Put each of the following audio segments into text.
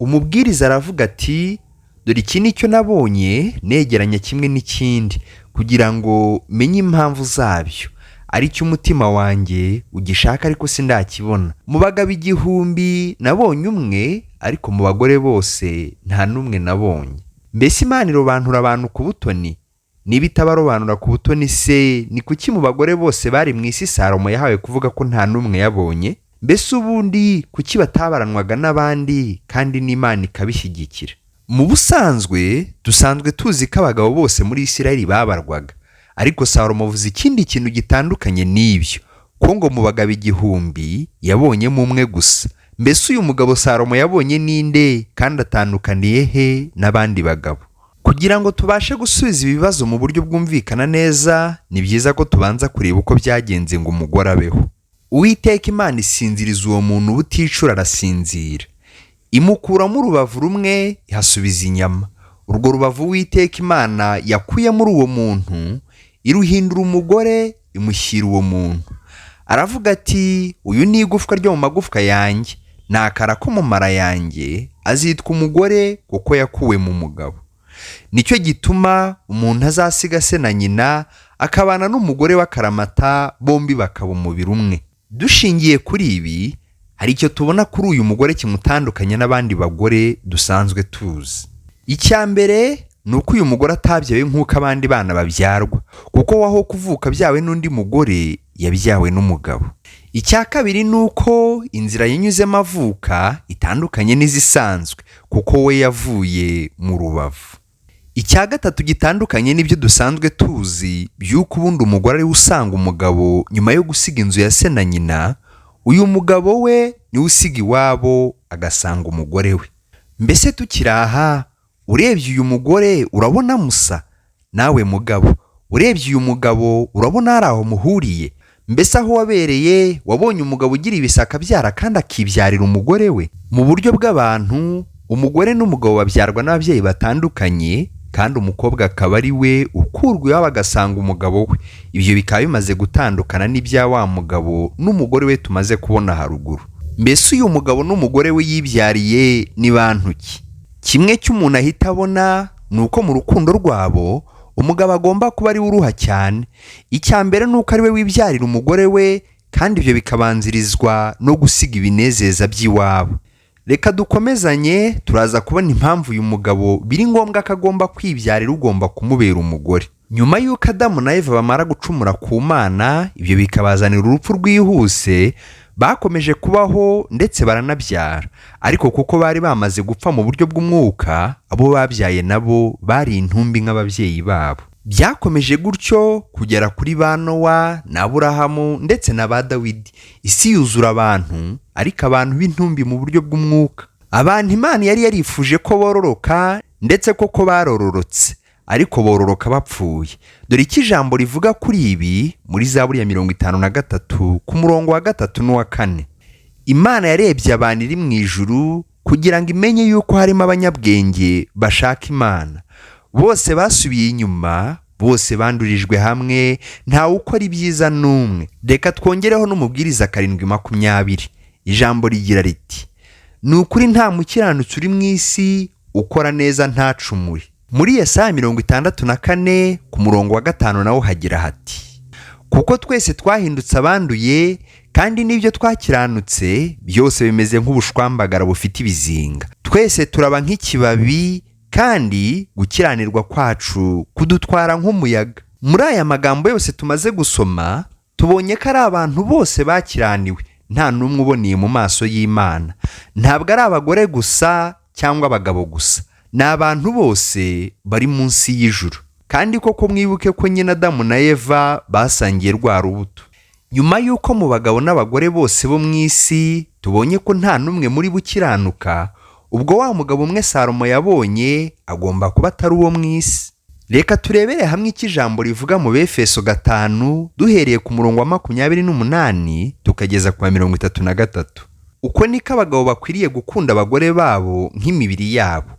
Umubwiriza aravuga ati dore iki ni cyo nabonye negeranya kimwe n'ikindi kugira ngo menye impamvu zabyo, ari cyo umutima wanjye ugishaka ariko sindakibona. Mu bagabo 1000 nabonye umwe, ariko mu bagore bose nta n'umwe nabonye. Mbese Imana irobanura abantu ku butoni? Niba itabarobanura ku butoni se ni kuki mu bagore bose bari mu isi Salomo yahawe kuvuga ko nta n'umwe yabonye? Mbese ubundi kuki batabaranwaga n'abandi kandi n'Imana ikabishyigikira? Mu busanzwe dusanzwe tuzi ko abagabo bose muri Isirayeli babarwaga, ariko Salomo avuze ikindi kintu gitandukanye n'ibyo, ko ngo mu bagabo 1000 yabonyemo umwe gusa. Mbese uyu mugabo Salomo yabonye ninde kandi atandukaniye he n'abandi bagabo? Kugira ngo tubashe gusubiza ibibazo mu buryo bwumvikana neza, ni byiza ko tubanza kureba uko byagenze ngo umugore abeho. Uwiteka Imana isinziriza uwo muntu buticura arasinzira, imukuramo urubavu rumwe ihasubiza inyama. Urwo rubavu Uwiteka Imana yakuye muri uwo muntu iruhindura umugore imushyira uwo muntu. Aravuga ati uyu ni igufwa ryo mu magufwa yanjye, ni akara ko mu mara yanjye, azitwa umugore kuko yakuwe mu mugabo. Nicyo gituma umuntu azasiga se na nyina akabana n'umugore w'akaramata, bombi bakaba umubiri umwe. Dushingiye kuri ibi, hari icyo tubona kuri uyu mugore kimutandukanya n'abandi bagore dusanzwe tuzi. Icya mbere ni uko uyu mugore atabyawe nk'uko abandi bana babyarwa, kuko waho kuvuka byawe n'undi mugore yabyawe n'umugabo. Icya kabiri ni uko inzira yanyuzemo avuka itandukanye n'izisanzwe, kuko we yavuye mu rubavu. Icya gatatu gitandukanye n'ibyo dusanzwe tuzi by'uko ubundi umugore ari usanga umugabo nyuma yo gusiga inzu ya se na nyina, uyu mugabo we niwe usiga iwabo agasanga umugore we. Mbese tukiri aha, urebye uyu mugore urabona musa? Nawe mugabo, urebye uyu mugabo urabona hari aho muhuriye? Mbese aho wabereye wabonye umugabo ugira ibisaka byara kandi akibyarira umugore we? Mu buryo bw'abantu, umugore n'umugabo babyarwa n'ababyeyi batandukanye, kandi umukobwa akaba ari we ukurwa iwabo agasanga umugabo we. Ibyo bikaba bimaze gutandukana n'ibya wa mugabo n'umugore we tumaze kubona haruguru. Mbese uyu mugabo n'umugore we yibyariye ni bantu ki? Kimwe cy'umuntu ahita abona ni uko mu rukundo rwabo umugabo agomba kuba ari we uruha cyane. Icya mbere ni uko ari we wibyarira umugore we, kandi ibyo bikabanzirizwa no gusiga ibinezeza by'iwabo. Reka dukomezanye, turaza kubona impamvu uyu mugabo biri ngombwa ko agomba kwibyarira ugomba kumubera umugore. Nyuma y'uko Adamu na Eva bamara gucumura ku Mana, ibyo bikabazanira urupfu rwihuse, bakomeje kubaho ndetse baranabyara, ariko kuko bari bamaze gupfa mu buryo bw'umwuka, abo babyaye nabo bari intumbi nk'ababyeyi babo. Byakomeje gutyo kugera kuri ba Nowa na Aburahamu ndetse na ba Dawidi. Isi yuzura abantu, ariko abantu b'intumbi mu buryo bw'umwuka. Abantu Imana yari yarifuje ko bororoka, ndetse koko barororotse, ariko bororoka bapfuye. Dore iki ijambo rivuga kuri ibi muri Zaburi ya 53 ku murongo wa 3 n'uwa 4. Imana yarebye abantu iri mu ijuru kugira ngo imenye yuko harimo abanyabwenge bashaka Imana. Bose basubiye inyuma, bose bandurijwe hamwe, ntawe ukora ibyiza n'umwe. Reka twongereho n'umubwiriza 7:20. Ijambo rigira riti ni ukuri nta mukiranutsi uri mu isi ukora neza ntacumure. Muri Yesaya 64 ku murongo wa 5 naho hagira hati kuko twese twahindutse abanduye, kandi n'ibyo twakiranutse byose bimeze nk'ubushwambagara bufite ibizinga. Twese turaba nk'ikibabi, kandi gukiranirwa kwacu kudutwara nk'umuyaga. Muri aya magambo yose tumaze gusoma, tubonye ko ari abantu bose bakiraniwe, nta n'umwe uboneye mu maso y'Imana. Ntabwo ari abagore gusa cyangwa abagabo gusa, ni abantu bose bari munsi y'ijuru. Kandi koko mwibuke ko nyina Adamu na Eva basangiye rwa rubuto. Nyuma y'uko mu bagabo n'abagore bose bo mu isi tubonye ko nta n'umwe muri bukiranuka, ubwo wa mugabo umwe Salomo yabonye agomba kuba atari uwo mu isi. Reka turebere hamwe iki ijambo rivuga mu Befeso 5 duhereye ku murongo wa 28 tukageza ku wa 33. Uko niko abagabo bakwiriye gukunda abagore babo nk'imibiri yabo.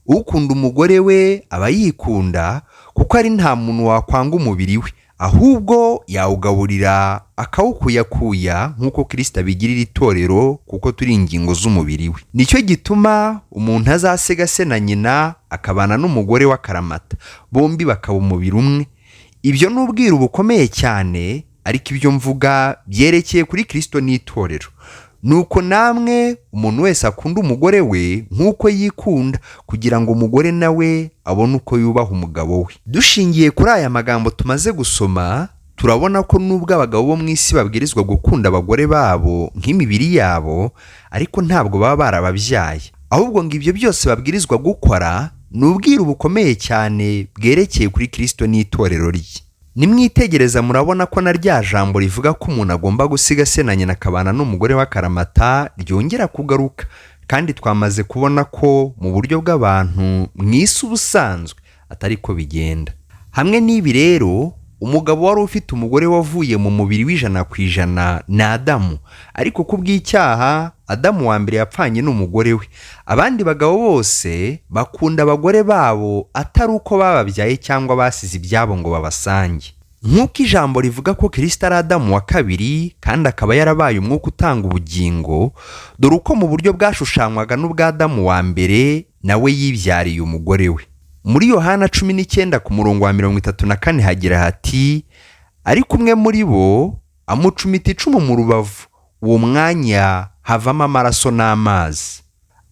Ukunda umugore we aba yikunda, kuko ari nta muntu wakwanga umubiri we, ahubwo yawugaburira akawukuyakuya nk'uko Kristo abigirira itorero, kuko turi ingingo z'umubiri we. Nicyo gituma umuntu azasiga se na nyina akabana n'umugore w'akaramata, bombi bakaba umubiri umwe. Ibyo ni ubwiru bukomeye cyane, ariko ibyo mvuga byerekeye kuri Kristo n'itorero. Nuko namwe umuntu wese akunda umugore we nk'uko yikunda, kugira ngo umugore nawe abone uko yubaha umugabo we. Dushingiye kuri aya magambo tumaze gusoma, turabona ko nubwo abagabo bo mu isi babwirizwa gukunda abagore babo nk'imibiri yabo, ariko ntabwo baba barababyaye. Ahubwo ngo ibyo byose babwirizwa gukora ni ubwiru bukomeye cyane bwerekeye kuri Kristo n'itorero rye. Nimwitegereza murabona ko na rya jambo rivuga ko umuntu agomba gusiga se na nyina akabana n'umugore w'akaramata ryongera kugaruka, kandi twamaze kubona ko mu buryo bw'abantu mu isi ubusanzwe atari ko bigenda. Hamwe n'ibi rero, umugabo wari ufite umugore wavuye mu mubiri w'100% ni Adamu, ariko kubw'icyaha Adamu wa mbere yapfanye n'umugore we. Abandi bagabo bose bakunda abagore babo atari uko bababyaye cyangwa basize ibyabo ngo babasange. Nk'uko ijambo rivuga ko Kristo ari Adamu wa kabiri kandi akaba yarabaye umwuka utanga ubugingo, dore uko mu buryo bwashushanywaga n'ubwa Adamu wa mbere nawe yibyariye umugore we. Muri Yohana 19 ku murongo wa 34 hagira hati, ariko umwe muri bo amucumita icumu mu rubavu, uwo mwanya havamo amaraso n'amazi.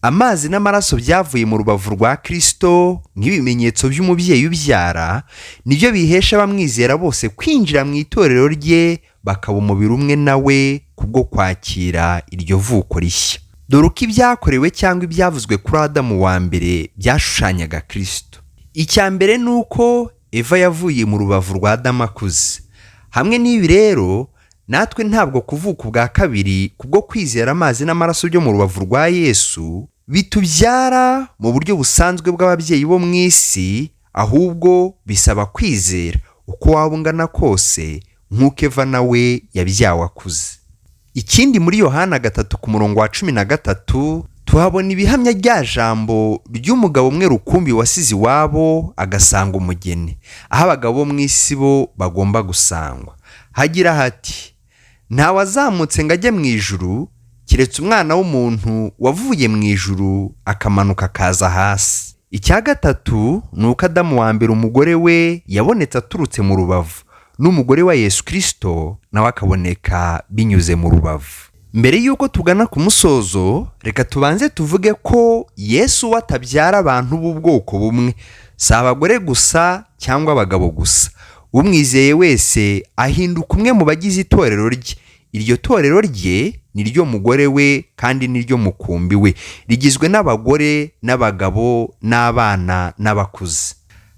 Amazi n'amaraso byavuye mu rubavu rwa Kristo nk'ibimenyetso by'umubyeyi ubyara, nibyo bihesha abamwizera bose kwinjira mu itorero rye bakaba umubiri umwe nawe kubwo kwakira iryo vuko rishya. Dore uko ibyakorewe cyangwa ibyavuzwe kuri Adamu wa mbere byashushanyaga Kristo. Icya mbere ni uko Eva yavuye mu rubavu rwa Adamu akuze. Hamwe n'ibi rero, natwe ntabwo kuvuka ubwa kabiri kubwo kwizera amazi n'amaraso byo mu rubavu rwa Yesu bitubyara mu buryo busanzwe bw'ababyeyi bo mu isi, ahubwo bisaba kwizera uko waba ungana kose nk'uko Eva nawe yabyawe akuze. Ikindi muri Yohana 3 ku murongo wa 13 tuhabona ibihamya rya jambo ry'umugabo umwe rukumbi wasize iwabo agasanga umugeni, aho abagabo mu isi bo bagomba gusangwa. Hagira hati, nta wazamutse ngo ajye mu ijuru kiretse umwana w'umuntu wavuye mu ijuru akamanuka akaza hasi. Icya gatatu ni uko Adamu wa mbere umugore we yabonetse aturutse mu rubavu, n'umugore wa Yesu Kristo nawe akaboneka binyuze mu rubavu. Mbere y'uko tugana ku musozo, reka tubanze tuvuge ko Yesu watabyara abantu b'ubwoko bumwe, si abagore gusa cyangwa abagabo gusa. Umwizeye wese ahinduka umwe mu bagize itorero rye. Iryo torero rye ni ryo mugore we kandi ni ryo mukumbi we, rigizwe n'abagore n'abagabo n'abana n'abakuze.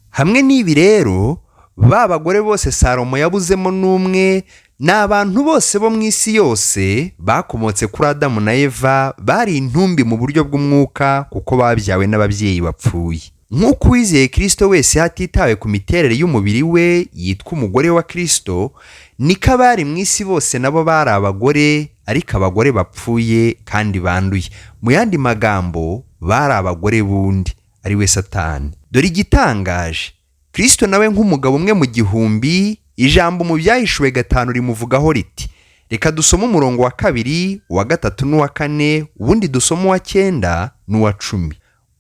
Hamwe n'ibi rero, ba bagore bose Salomo yabuzemo n'umwe, n'abantu bose bo mu isi yose bakomotse kuri Adamu na Eva bari intumbi mu buryo bw'umwuka, kuko babyawe n'ababyeyi bapfuye. Nk'uko uwizeye Kristo wese hatitawe ku miterere y'umubiri we yitwa umugore wa Kristo, niko abari mu isi bose nabo bari abagore, ariko abagore bapfuye kandi banduye. Mu yandi magambo, bari abagore bundi, ari we Satani. Dore igitangaje, Kristo nawe nk'umugabo umwe mu gihumbi, ijambo mu Byahishuwe 5 rimuvugaho riti. Reka dusome umurongo wa 2, uwa 3 n'uwa 4, ubundi dusome uwa 9 n'uwa 10.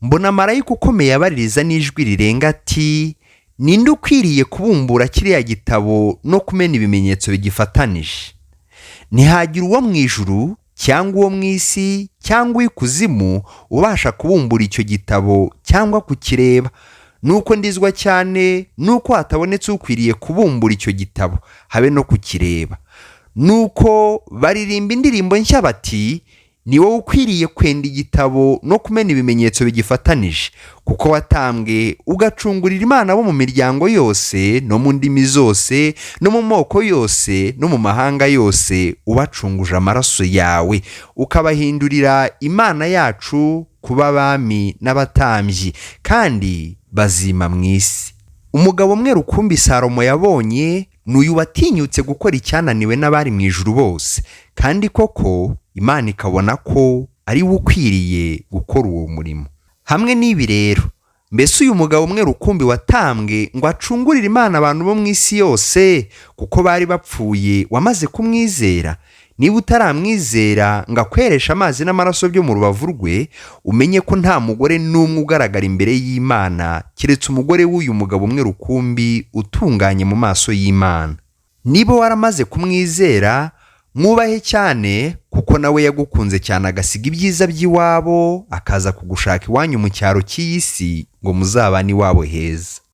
Mbona marayika ukomeye abaririza n'ijwi rirenga ati, ninde ukwiriye kubumbura kiriya gitabo no kumena ibimenyetso bigifatanije? Ntihagira uwo mu ijuru cyangwa uwo mu isi cyangwa ikuzimu ubasha kubumbura icyo gitabo cyangwa kukireba. Nuko ndizwa cyane nuko hatabonetse ukwiriye kubumbura icyo gitabo habe no kukireba. Nuko baririmba indirimbo nshya bati, ni wowe ukwiriye kwenda igitabo no kumena ibimenyetso bigifatanije, kuko watambwe ugacungurira Imana bo mu miryango yose no mu ndimi zose no mu moko yose no mu mahanga yose, ubacunguje amaraso yawe, ukabahindurira Imana yacu kuba abami n'abatambyi kandi bazima mu isi. Umugabo umwe rukumbi Salomo yabonye n'uyu watinyutse gukora icyananiwe n'abari mu ijuru bose, kandi koko Imana ikabona ko ari we ukwiriye gukora uwo murimo. Hamwe n'ibi rero, mbese uyu mugabo umwe rukumbi watambwe ngo acungurire Imana abantu bo mu isi yose kuko bari bapfuye wamaze kumwizera? Niba utaramwizera ngo akwereshe amazi n'amaraso byo mu rubavu rwe, umenye ko nta mugore n'umwe ugaragara imbere y'Imana keretse umugore w'uyu mugabo umwe rukumbi utunganye mu maso y'Imana. Niba waramaze kumwizera, mwubahe cyane kuko nawe yagukunze cyane agasiga ibyiza by'iwabo akaza kugushaka iwanyu mu cyaro cy'iyi si ngo muzabane iwabo heza.